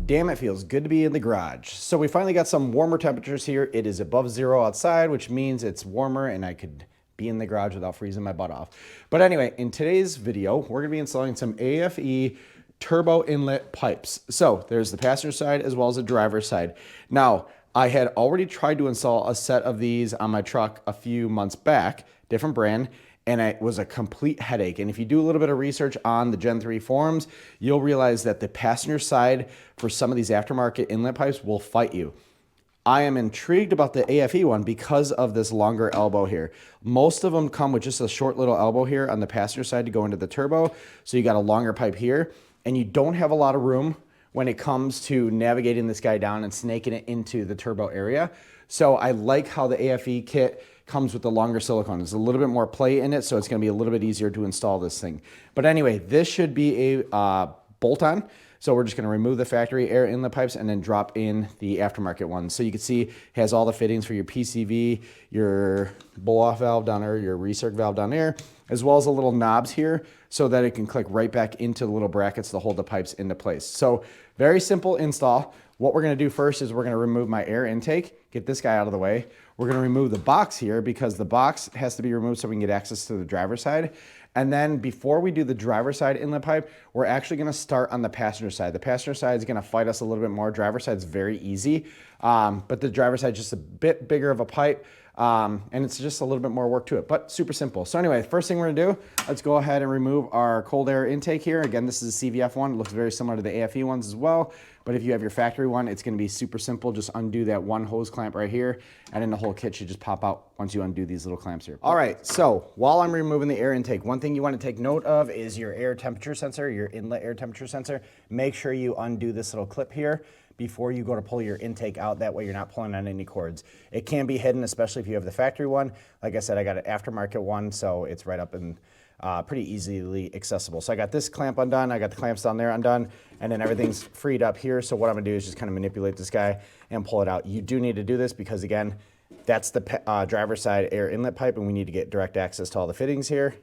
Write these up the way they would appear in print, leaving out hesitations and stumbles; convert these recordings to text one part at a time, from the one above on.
Damn, it feels good to be in the garage. So we finally got some warmer temperatures here. It is above 0 outside, which means it's warmer and I could be in the garage without freezing my butt off. But anyway, in today's video, we're gonna be installing some aFe turbo inlet pipes. So there's the passenger side as well as the driver's side. Now, I had already tried to install a set of these on my truck a few months back, different brand, and it was a complete headache. And if you do a little bit of research on the Gen 3 forums, you'll realize that the passenger side for some of these aftermarket inlet pipes will fight you. I am intrigued about the aFe one because of this longer elbow here. Most of them come with just a short little elbow here on the passenger side to go into the turbo. So you got a longer pipe here, and you don't have a lot of room when it comes to navigating this guy down and snaking it into the turbo area. So I like how the aFe kit comes with the longer silicone. There's a little bit more play in it, so it's gonna be a little bit easier to install this thing. But anyway, this should be a bolt-on. So we're just gonna remove the factory air inlet pipes and then drop in the aftermarket ones. So you can see it has all the fittings for your PCV, your blow-off valve down there, your recirc valve down there, as well as the little knobs here so that it can click right back into the little brackets to hold the pipes into place. So very simple install. What we're gonna do first is we're gonna remove my air intake, get this guy out of the way. We're gonna remove the box here because the box has to be removed so we can get access to the driver's side. And then before we do the driver's side inlet pipe, we're actually gonna start on the passenger side. The passenger side is gonna fight us a little bit more. Driver's side is very easy, but the driver's side is just a bit bigger of a pipe, and it's just a little bit more work to it, but super simple. So anyway, first thing we're gonna do, let's go ahead and remove our cold air intake here. Again, this is a CVF one. It looks very similar to the aFe ones as well, but if you have your factory one, it's gonna be super simple. Just undo that one hose clamp right here, and then the whole kit should just pop out once you undo these little clamps here. All right, so while I'm removing the air intake, one thing you wanna take note of is your air temperature sensor, your inlet air temperature sensor. Make sure you undo this little clip here before you go to pull your intake out. That way you're not pulling on any cords. It can be hidden, especially if you have the factory one. Like I said, I got an aftermarket one, so it's right up and pretty easily accessible. So I got this clamp undone, I got the clamps down there undone, and then everything's freed up here. So what I'm gonna do is just kind of manipulate this guy and pull it out. You do need to do this because again, that's the driver's side air inlet pipe, and we need to get direct access to all the fittings here.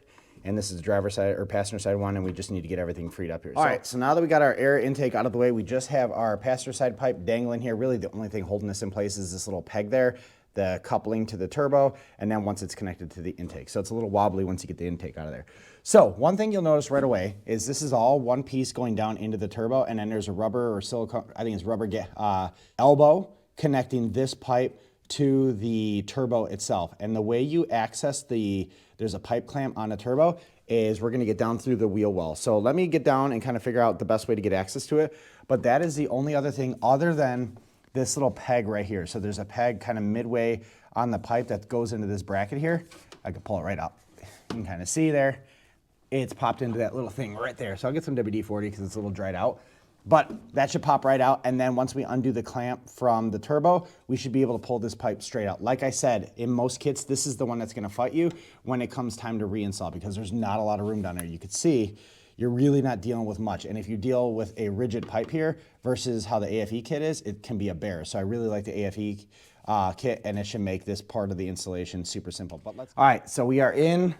And this is the driver's side or passenger side one, and we just need to get everything freed up here. All right, so now that we got our air intake out of the way, we just have our passenger side pipe dangling here. Really the only thing holding this in place is this little peg there, the coupling to the turbo, and then once it's connected to the intake. So it's a little wobbly once you get the intake out of there. So one thing you'll notice right away is this is all one piece going down into the turbo, and then there's a rubber or silicone, I think it's rubber elbow connecting this pipe to the turbo itself. And the way you access there's a pipe clamp on the turbo is we're gonna get down through the wheel well. So let me get down and kind of figure out the best way to get access to it. But that is the only other thing other than this little peg right here. So there's a peg kind of midway on the pipe that goes into this bracket here. I can pull it right up. You can kind of see there. It's popped into that little thing right there. So I'll get some WD-40 because it's a little dried out. But that should pop right out, and then once we undo the clamp from the turbo, we should be able to pull this pipe straight out. Like I said, in most kits, this is the one that's gonna fight you when it comes time to reinstall because there's not a lot of room down there. You could see you're really not dealing with much. And if you deal with a rigid pipe here versus how the aFe kit is, it can be a bear. So I really like the aFe kit, and it should make this part of the installation super simple. But all right, so we are in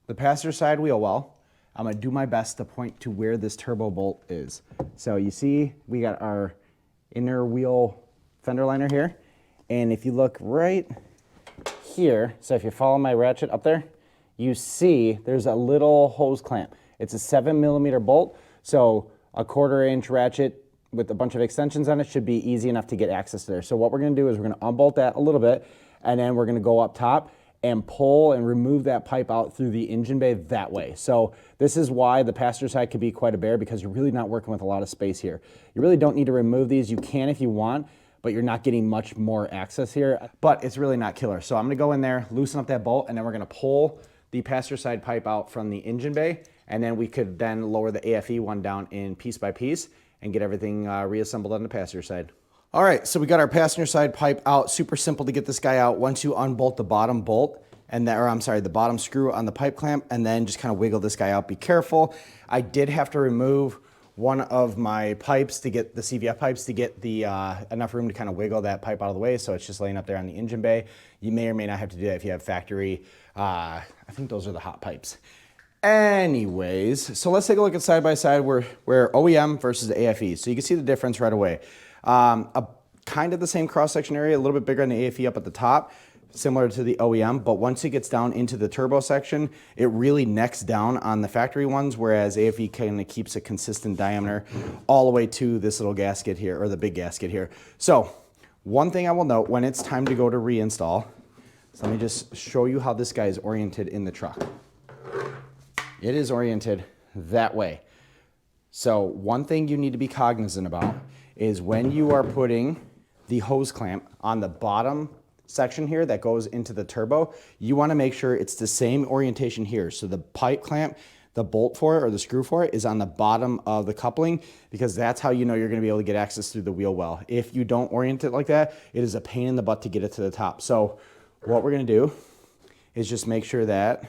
the passenger side wheel well. I'm gonna do my best to point to where this turbo bolt is. So you see, we got our inner wheel fender liner here. And if you look right here, so if you follow my ratchet up there, you see there's a little hose clamp. It's a 7mm bolt. So a 1/4 inch ratchet with a bunch of extensions on it should be easy enough to get access to there. So what we're gonna do is we're gonna unbolt that a little bit, and then we're gonna go up top and pull and remove that pipe out through the engine bay that way. So this is why the passenger side could be quite a bear, because you're really not working with a lot of space here. You really don't need to remove these. You can if you want, but you're not getting much more access here, but it's really not killer. So I'm gonna go in there, loosen up that bolt, and then we're gonna pull the passenger side pipe out from the engine bay, and then we could then lower the aFe one down in piece by piece and get everything reassembled on the passenger side. All right, so we got our passenger side pipe out. Super simple to get this guy out. Once you unbolt the bottom bolt, the bottom screw on the pipe clamp, and then just kind of wiggle this guy out. Be careful. I did have to remove one of my pipes to get the CVF pipes to get the enough room to kind of wiggle that pipe out of the way, so it's just laying up there on the engine bay. You may or may not have to do that if you have factory. I think those are the hot pipes. Anyways, so let's take a look at side by side where OEM versus aFe. So you can see the difference right away. Kind of the same cross-section area, a little bit bigger on the aFe up at the top, similar to the OEM, but once it gets down into the turbo section, it really necks down on the factory ones, whereas aFe kind of keeps a consistent diameter all the way to this little gasket here, or the big gasket here. So one thing I will note when it's time to go to reinstall, so let me just show you how this guy is oriented in the truck. It is oriented that way. So one thing you need to be cognizant about is when you are putting the hose clamp on the bottom section here that goes into the turbo, you want to make sure it's the same orientation here. So the pipe clamp, the bolt for it or the screw for it is on the bottom of the coupling, because that's how you know you're going to be able to get access through the wheel well. If you don't orient it like that, it is a pain in the butt to get it to the top. So what we're going to do is just make sure that,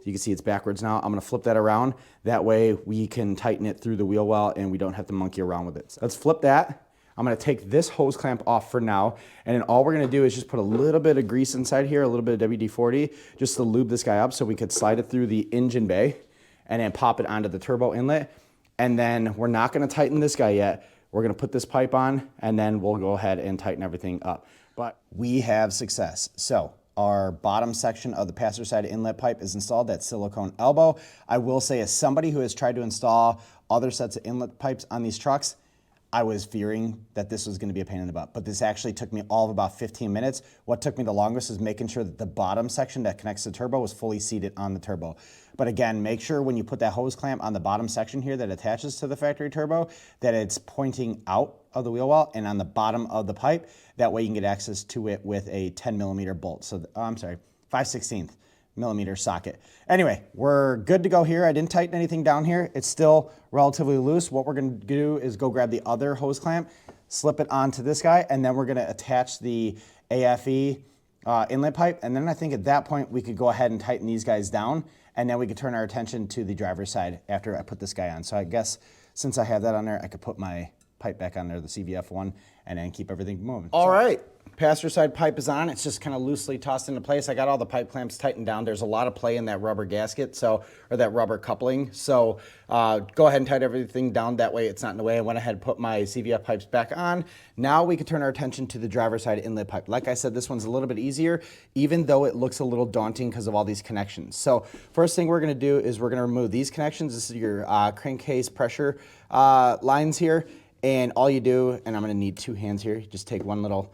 you can see it's backwards now. I'm going to flip that around. That way we can tighten it through the wheel well and we don't have to monkey around with it. So let's flip that. I'm going to take this hose clamp off for now. And then all we're going to do is just put a little bit of grease inside here, a little bit of WD-40, just to lube this guy up so we could slide it through the engine bay and then pop it onto the turbo inlet. And then we're not going to tighten this guy yet. We're going to put this pipe on and then we'll go ahead and tighten everything up. But we have success. So our bottom section of the passenger side inlet pipe is installed, that silicone elbow. I will say, as somebody who has tried to install other sets of inlet pipes on these trucks, I was fearing that this was going to be a pain in the butt, but this actually took me all of about 15 minutes. What took me the longest is making sure that the bottom section that connects to the turbo was fully seated on the turbo. But again, make sure when you put that hose clamp on the bottom section here that attaches to the factory turbo, that it's pointing out of the wheel well and on the bottom of the pipe. That way you can get access to it with a 10mm bolt. So, I'm sorry, 5/16 millimeter socket. Anyway, we're good to go here. I didn't tighten anything down here. It's still relatively loose. What we're going to do is go grab the other hose clamp, slip it onto this guy, and then we're going to attach the aFe inlet pipe. And then I think at that point we could go ahead and tighten these guys down, and then we could turn our attention to the driver's side after I put this guy on. So I guess since I have that on there, I could put my pipe back on there, the CVF one, and then keep everything moving. All right, passenger side pipe is on. It's just kind of loosely tossed into place. I got all the pipe clamps tightened down. There's a lot of play in that rubber gasket, or that rubber coupling. So go ahead and tighten everything down. That way it's not in the way. I went ahead and put my CVF pipes back on. Now we can turn our attention to the driver's side inlet pipe. Like I said, this one's a little bit easier, even though it looks a little daunting because of all these connections. So first thing we're gonna do is we're gonna remove these connections. This is your crankcase pressure lines here. And all you do, and I'm gonna need two hands here, just take one little,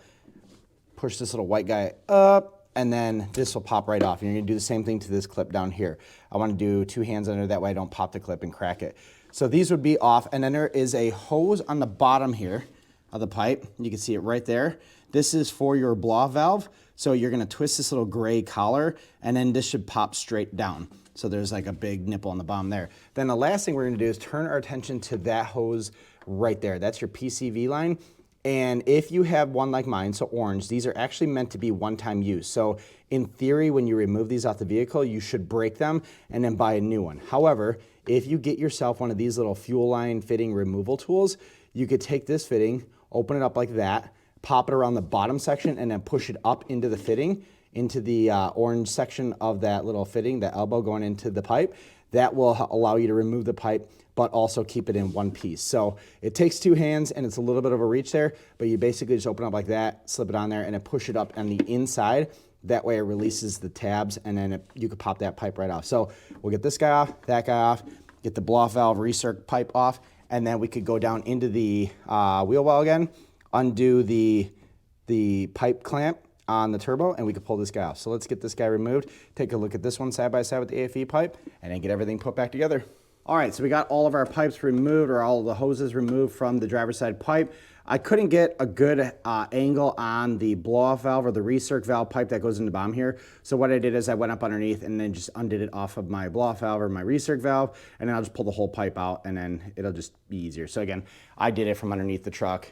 push this little white guy up, and then this will pop right off. And you're gonna do the same thing to this clip down here. I wanna do two hands under, that way I don't pop the clip and crack it. So these would be off, and then there is a hose on the bottom here of the pipe. You can see it right there. This is for your blow valve. So you're gonna twist this little gray collar, and then this should pop straight down. So there's like a big nipple on the bottom there. Then the last thing we're gonna do is turn our attention to that hose right there. That's your PCV line. And if you have one like mine, so orange, these are actually meant to be one-time use. So in theory, when you remove these off the vehicle, you should break them and then buy a new one. However, if you get yourself one of these little fuel line fitting removal tools, you could take this fitting, open it up like that, pop it around the bottom section, and then push it up into the fitting, into the orange section of that little fitting, the elbow going into the pipe. That will allow you to remove the pipe, but also keep it in one piece. So it takes two hands and it's a little bit of a reach there, but you basically just open up like that, slip it on there, and then push it up on the inside. That way it releases the tabs, and then you could pop that pipe right off. So we'll get this guy off, that guy off, get the blow valve recirc pipe off, and then we could go down into the wheel well again, undo the pipe clamp on the turbo, and we could pull this guy off. So let's get this guy removed, take a look at this one side by side with the aFe pipe, and then get everything put back together. All right, so we got all of our pipes removed, or all of the hoses removed from the driver's side pipe. I couldn't get a good angle on the blow-off valve or the recirc valve pipe that goes in the bottom here. So what I did is I went up underneath and then just undid it off of my blow-off valve or my recirc valve, and then I'll just pull the whole pipe out, and then it'll just be easier. So again, I did it from underneath the truck,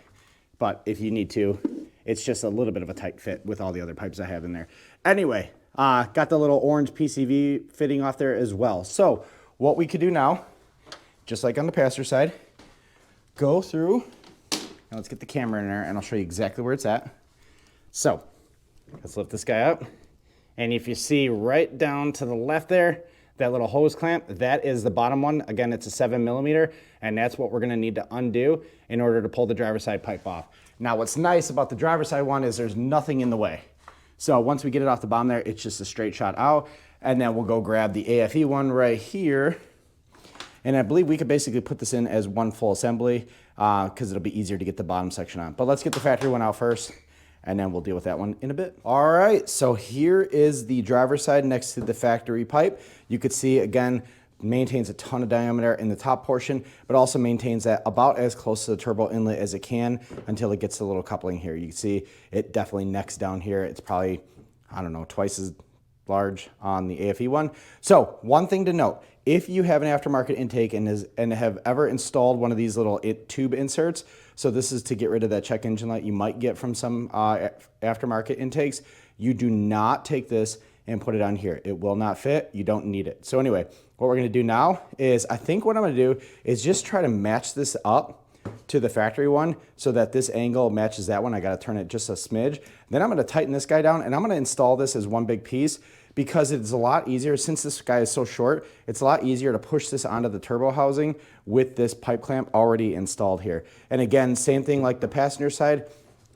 but if you need to, it's just a little bit of a tight fit with all the other pipes I have in there. Anyway, got the little orange PCV fitting off there as well. So what we could do now, just like on the passenger side, go through, and let's get the camera in there and I'll show you exactly where it's at. So let's lift this guy up. And if you see right down to the left there, that little hose clamp, that is the bottom one. Again, it's a 7mm, and that's what we're gonna need to undo in order to pull the driver's side pipe off. Now, what's nice about the driver's side one is there's nothing in the way. So once we get it off the bottom there, it's just a straight shot out, and then we'll go grab the aFe one right here. And I believe we could basically put this in as one full assembly because it'll be easier to get the bottom section on. But let's get the factory one out first, and then we'll deal with that one in a bit. All right, so here is the driver's side next to the factory pipe. You could see, again, maintains a ton of diameter in the top portion, but also maintains that about as close to the turbo inlet as it can until it gets the little coupling here. You can see it definitely necks down here. It's probably, I don't know, twice as large on the aFe one. So one thing to note, if you have an aftermarket intake and have ever installed one of these little tube inserts, so this is to get rid of that check engine light you might get from some aftermarket intakes, you do not take this and put it on here. It will not fit. You don't need it. So anyway, what we're gonna do now is, I think what I'm gonna do is just try to match this up to the factory one so that this angle matches that one. I gotta turn it just a smidge. Then I'm gonna tighten this guy down, and I'm gonna install this as one big piece because it's a lot easier, since this guy is so short, it's a lot easier to push this onto the turbo housing with this pipe clamp already installed here. And again, same thing like the passenger side,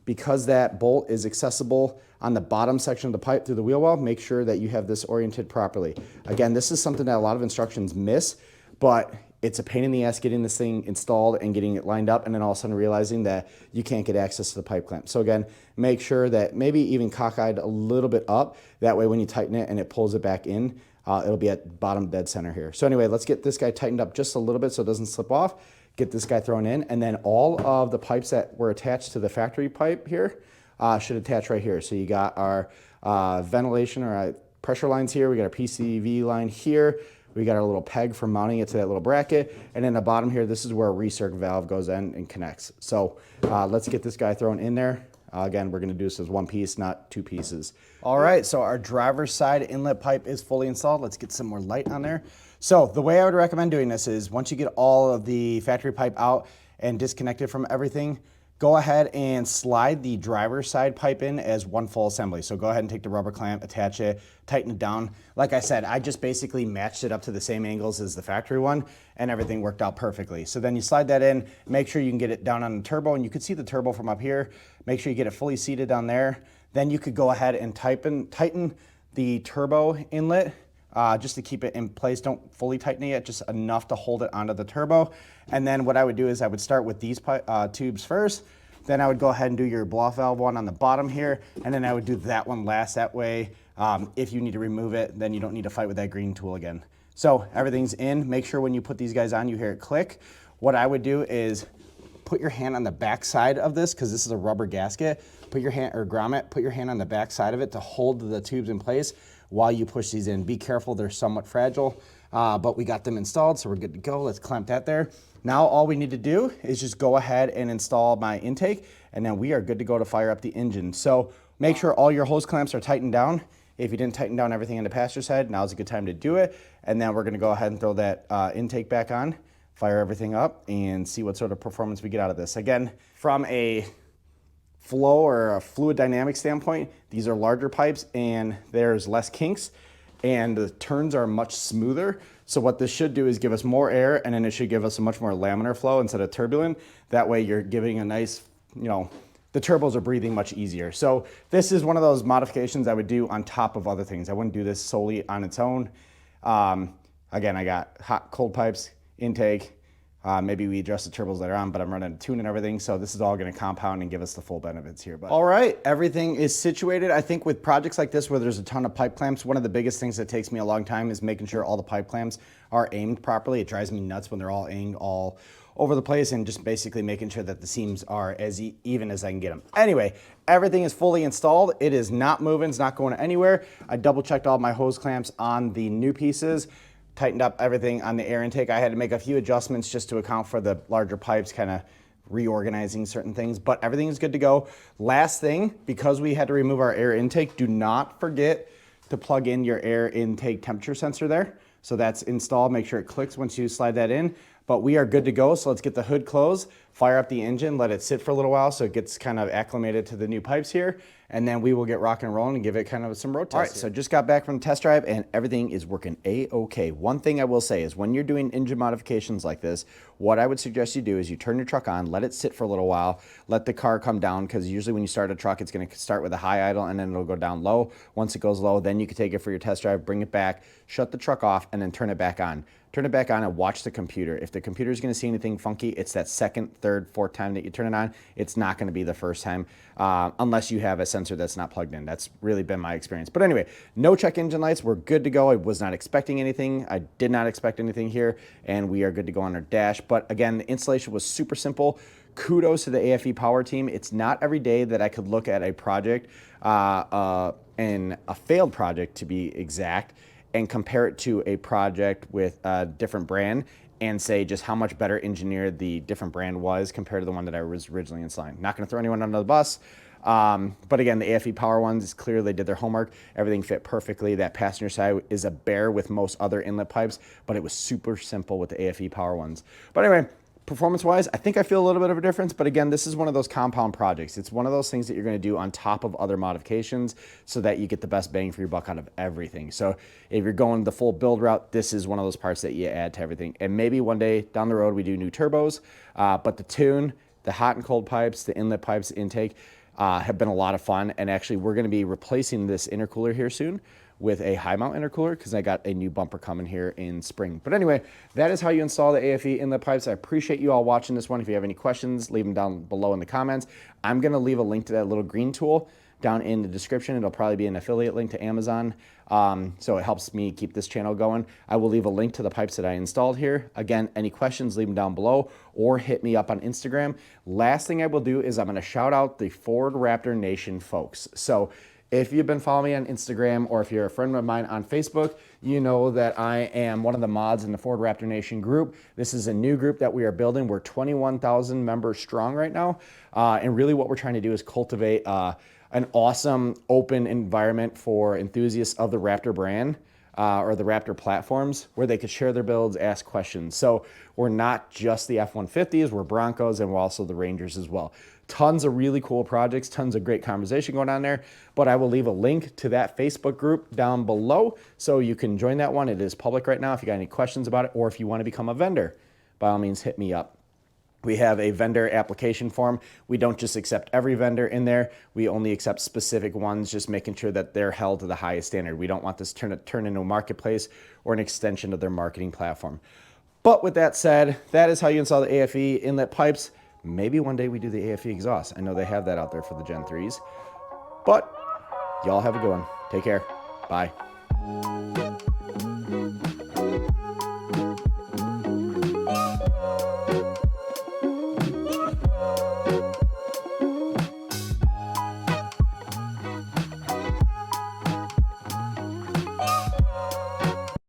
because that bolt is accessible on the bottom section of the pipe through the wheel well, make sure that you have this oriented properly. Again, this is something that a lot of instructions miss, but it's a pain in the ass getting this thing installed and getting it lined up, and then all of a sudden realizing that you can't get access to the pipe clamp. So again, make sure that maybe even cockeyed a little bit up. That way when you tighten it and it pulls it back in, it'll be at bottom dead center here. So anyway, let's get this guy tightened up just a little bit so it doesn't slip off. Get this guy thrown in, and then all of the pipes that were attached to the factory pipe here should attach right here. So you got our ventilation or our pressure lines here. We got our PCV line here. We got our little peg for mounting it to that little bracket. And then the bottom here, this is where a recirc valve goes in and connects. So let's get this guy thrown in there. Again, we're gonna do this as one piece, not two pieces. All right, so our driver's side inlet pipe is fully installed. Let's get some more light on there. So the way I would recommend doing this is, once you get all of the factory pipe out and disconnected from everything, go ahead and slide the driver's side pipe in as one full assembly. So go ahead and take the rubber clamp, attach it, tighten it down. Like I said, I just basically matched it up to the same angles as the factory one, and everything worked out perfectly. So then you slide that in, make sure you can get it down on the turbo, and you can see the turbo from up here. Make sure you get it fully seated down there. Then you could go ahead and tighten the turbo inlet just to keep it in place. Don't fully tighten it yet, just enough to hold it onto the turbo. And then what I would do is I would start with these tubes first. Then I would go ahead and do your blow-off valve one on the bottom here, and then I would do that one last. That way, if you need to remove it, then you don't need to fight with that green tool again. So everything's in. Make sure when you put these guys on, you hear it click. What I would do is put your hand on the back side of this, because this is a rubber gasket. Put your hand, or grommet, put your hand on the back side of it to hold the tubes in place while you push these in. Be careful, they're somewhat fragile, but we got them installed, so we're good to go. Let's clamp that there. Now all we need to do is just go ahead and install my intake, and then we are good to go to fire up the engine. So make sure all your hose clamps are tightened down. If you didn't tighten down everything on the passenger side, now's a good time to do it. And then we're gonna go ahead and throw that intake back on, fire everything up, and see what sort of performance we get out of this. Again, from a flow or a fluid dynamic standpoint, these are larger pipes and there's less kinks and the turns are much smoother. So what this should do is give us more air, and then it should give us a much more laminar flow instead of turbulent. That way you're giving a nice, the turbos are breathing much easier. So this is one of those modifications I would do on top of other things. I wouldn't do this solely on its own. Again, I got hot, cold pipes, intake. Maybe we adjust the turbos later on, but I'm running a tune and everything, so this is all gonna compound and give us the full benefits here. But all right, everything is situated. I think with projects like this where there's a ton of pipe clamps, one of the biggest things that takes me a long time is making sure all the pipe clamps are aimed properly. It drives me nuts when they're all aimed all over the place, and just basically making sure that the seams are as even as I can get them. Anyway, everything is fully installed. It is not moving, it's not going anywhere. I double checked all my hose clamps on the new pieces, tightened up everything on the air intake. I had to make a few adjustments just to account for the larger pipes, kind of reorganizing certain things, but everything is good to go. Last thing, because we had to remove our air intake, do not forget to plug in your air intake temperature sensor there. So that's installed. Make sure it clicks once you slide that in, but we are good to go. So let's get the hood closed, fire up the engine, let it sit for a little while so it gets kind of acclimated to the new pipes here, and then we will get rock and rolling and give it kind of some road tests. All right, so just got back from the test drive and everything is working A-okay. One thing I will say is when you're doing engine modifications like this, what I would suggest you do is you turn your truck on, let it sit for a little while, let the car come down, because usually when you start a truck, it's going to start with a high idle and then it'll go down low. Once it goes low, then you can take it for your test drive, bring it back, shut the truck off, and then turn it back on. Turn it back on and watch the computer. If the computer is going to see anything funky, it's that second, third, fourth time that you turn it on. It's not going to be the first time unless you have a sensor that's not plugged in. That's really been my experience. But anyway, no check engine lights. We're good to go. I was not expecting anything. I did not expect anything here, and we are good to go on our dash. But again, the installation was super simple. Kudos to the aFe power team. It's not every day that I could look at a project, and a failed project to be exact, and compare it to a project with a different brand and say just how much better engineered the different brand was compared to the one that I was originally installing. Not going to throw anyone under the bus, but again, the aFe power ones, clearly they did their homework. Everything fit perfectly. That passenger side is a bear with most other inlet pipes, but it was super simple with the aFe power ones. But anyway, performance-wise, I think I feel a little bit of a difference, but again, this is one of those compound projects. It's one of those things that you're gonna do on top of other modifications so that you get the best bang for your buck out of everything. So if you're going the full build route, this is one of those parts that you add to everything. And maybe one day down the road, we do new turbos, but the tune, the hot and cold pipes, the inlet pipes, intake, have been a lot of fun. And actually, we're gonna be replacing this intercooler here soon with a high mount intercooler because I got a new bumper coming here in spring. But anyway, that is how you install the aFe inlet pipes. I appreciate you all watching this one. If you have any questions, leave them down below in the comments. I'm gonna leave a link to that little green tool down in the description. It'll probably be an affiliate link to Amazon. So it helps me keep this channel going. I will leave a link to the pipes that I installed here. Again, any questions, leave them down below or hit me up on Instagram. Last thing I will do is I'm gonna shout out the Ford Raptor Nation folks. So if you've been following me on Instagram or if you're a friend of mine on Facebook, you know that I am one of the mods in the Ford Raptor Nation group. This is a new group that we are building. We're 21,000 members strong right now. And really what we're trying to do is cultivate an awesome open environment for enthusiasts of the Raptor brand or the Raptor platforms where they could share their builds, ask questions. So we're not just the F-150s, we're Broncos, and we're also the Rangers as well. Tons of really cool projects, tons of great conversation going on there, but I will leave a link to that Facebook group down below so you can join that one. It is public right now if you got any questions about it, or if you want to become a vendor, by all means hit me up. We have a vendor application form. We don't just accept every vendor in there. We only accept specific ones, just making sure that they're held to the highest standard. We don't want this to turn into a marketplace or an extension of their marketing platform. But with that said, that is how you install the aFe inlet pipes. Maybe one day we do the aFe exhaust. I know they have that out there for the Gen 3s. But y'all have a good one. Take care. Bye.